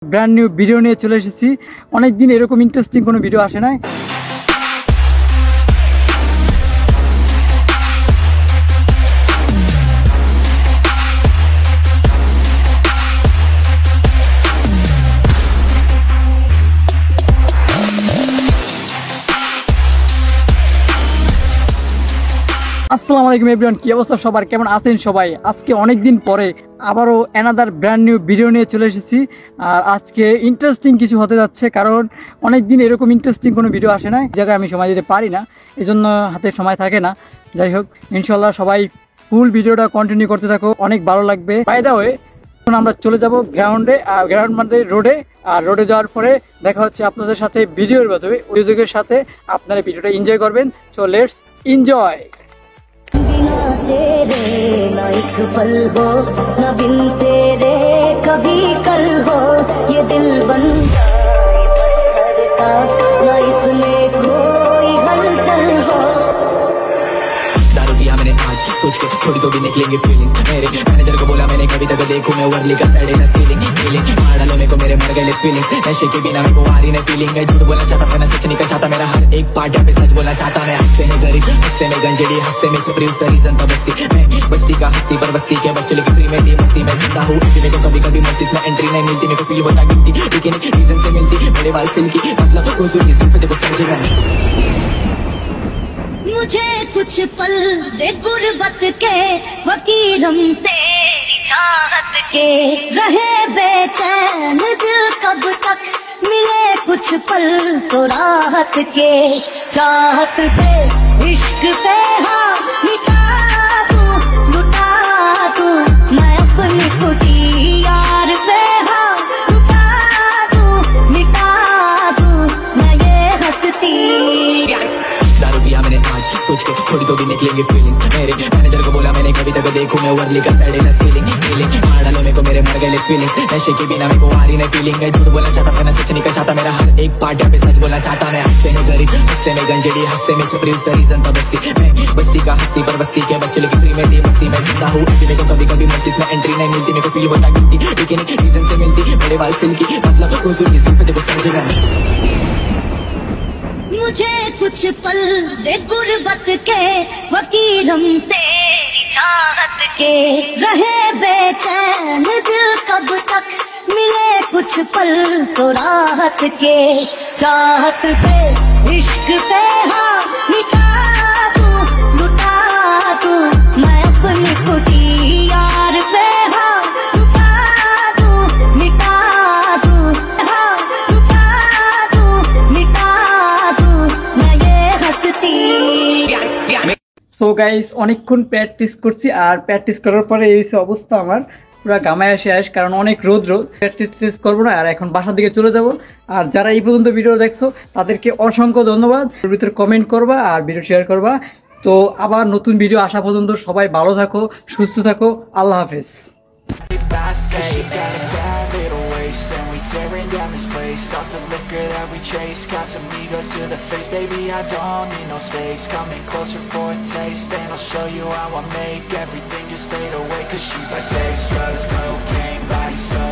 Brand new video নিয়ে চলে এসেছি। অনেকদিন এরকম ইন্টারেস্টিং কোনো ভিডিও আসে না। আসসালামু আলাইকুম এভরিওয়ান, কি অবস্থা সবার, কেমন আছেন সবাই? আজকে অনেক দিন পরে আবারও অ্যানাদার ব্র্যান্ড নিউ ভিডিও নিয়ে চলে এসেছি। আর আজকে ইন্টারেস্টিং কিছু হতে যাচ্ছে, কারণ অনেক দিন এরকম ইন্টারেস্টিং কোনো ভিডিও আসে না। জায়গায় আমি সময় দিতে পারি না, এই জন্য হাতে সময় থাকে না। যাই হোক, ইনশাল্লাহ সবাই ফুল ভিডিওটা কন্টিনিউ করতে থাকো, অনেক ভালো লাগবে। বাই দ্য ওয়ে, এখন আমরা চলে যাব গ্রাউন্ডে, আর গ্রাউন্ড মানে রোডে। আর রোডে যাওয়ার পরে দেখা হচ্ছে আপনাদের সাথে ভিডিওর মাধ্যমে, মিউজিকের সাথে আপনারা ভিডিওটা এনজয় করবেন। So let's enjoy. बिना तेरे ना एक पल हो, ना बिन तेरे कभी कल हो, ये दिल बन जाए धड़का, ना इसमें कोई हलचल हो। दारू पिया मैंने आज सोच के थोड़ी तो भी निकलेंगे फीलिंग्स। मेरे मैनेजर को बोला मैंने कभी तक देखूं मैं वर्ली का साइड ना सीलिंग फीलिंग मार डालो मेरे को मेरे मर गए फीलिंग। नशे के बिना मेरे को आ रही नहीं फीलिंग। मैं झूठ बोलना चाहता था ना सच नहीं चाहता, मेरा हर एक पार्ट पे सच बोलना चाहता। मैं हक से मैं गरीब, हक से मैं गंजेड़ी, हक से मैं चपरी, उसका रीजन था बस्ती। मैं बस्ती का हस्ती पर बस्ती के बच्चे लेके फ्री में दी मस्ती। मैं जिंदा हूँ मेरे को कभी कभी मस्जिद में एंट्री नहीं मिलती, मेरे को फील होता गिनती, लेकिन रीजन से मिलती। मेरे बाल सिल्की मतलब हुजूर की सिर्फ देखो समझेगा नहीं। मुझे कुछ पल दे गुर्बत के फकीर हम तेरी चाहत के, रहे बेचैन दिल कब तक, मिले कुछ पल तो राहत के। चाहत पे इश्क पे हाँ मिटा तू, लुटा तू, मैं अपनी खुदी यार पे हाँ लुटा तू, मिटा तू, मैं ये हंसती। दारू पिया मैंने आज सोच के थोड़ी तो भी निकलेंगे फीलिंग्स। मेरे मैनेजर को बोला मैंने कभी तक देखूं मैं वर्ली का साइड ना सीलिंग फीलिंग मार डालो मेरे को मेरे मर गए फीलिंग। नशे के बिना मेरे को आ रही नहीं फीलिंग। मैं झूठ बोलना चाहता था ना सच नहीं चाहता, मेरा हर एक पार्ट पे सच बोलना चाहता। मैं हक से मैं गरीब, हक से मैं गंजेड़ी, हक से मैं चपरी, उसका रीजन था बस्ती। मैं बस्ती का हस्ती पर बस्ती के बच्चे लेके फ्री में दी मस्ती। मैं जिंदा हूँ मेरे को कभी कभी मस्जिद में एंट्री नहीं मिलती, मेरे को फील होता गिनती, लेकिन रीजन से मिलती। मेरे बाल सिल्की मतलब हुजूर की सिर्फ देखो समझेगा नहीं। मुझे कुछ पल दे गुर्बत के फकीर हम तेरी चाहत के, रहे बेचैन दिल कब तक, मिले कुछ पल तो राहत के। चाहत पे इश्क पे हाँ मिटा तू, लुटा तू, मैं अपनी खुदी यार पे हाँ लुटा तू, मिटा तू, हाँ लुटा तू, मिटा तू, मैं ये हंसती। সো গাইস, অনেকক্ষণ প্র্যাকটিস করছি, আর প্র্যাকটিস করার পরে এই অবস্থা আমার পুরো গামায় শেষ, কারণ অনেক রোদ। প্র্যাকটিস করবো না, আর এখন বাসার দিকে চলে যাব। আর যারা এই পর্যন্ত ভিডিও দেখছো তাদেরকে অসংখ্য ধন্যবাদ। ভিতরে কমেন্ট করবা আর ভিডিও শেয়ার করবা। তো আবার নতুন ভিডিও আসা পর্যন্ত সবাই ভালো থাকো, সুস্থ থাকো, আল্লাহ হাফেজ। Tearing down this place, off the liquor that we chase. Got some egos to the face, baby, I don't need no space. Coming closer for a taste, and I'll show you how I make everything just fade away. Cause she's like sex, drugs, cocaine, vice, so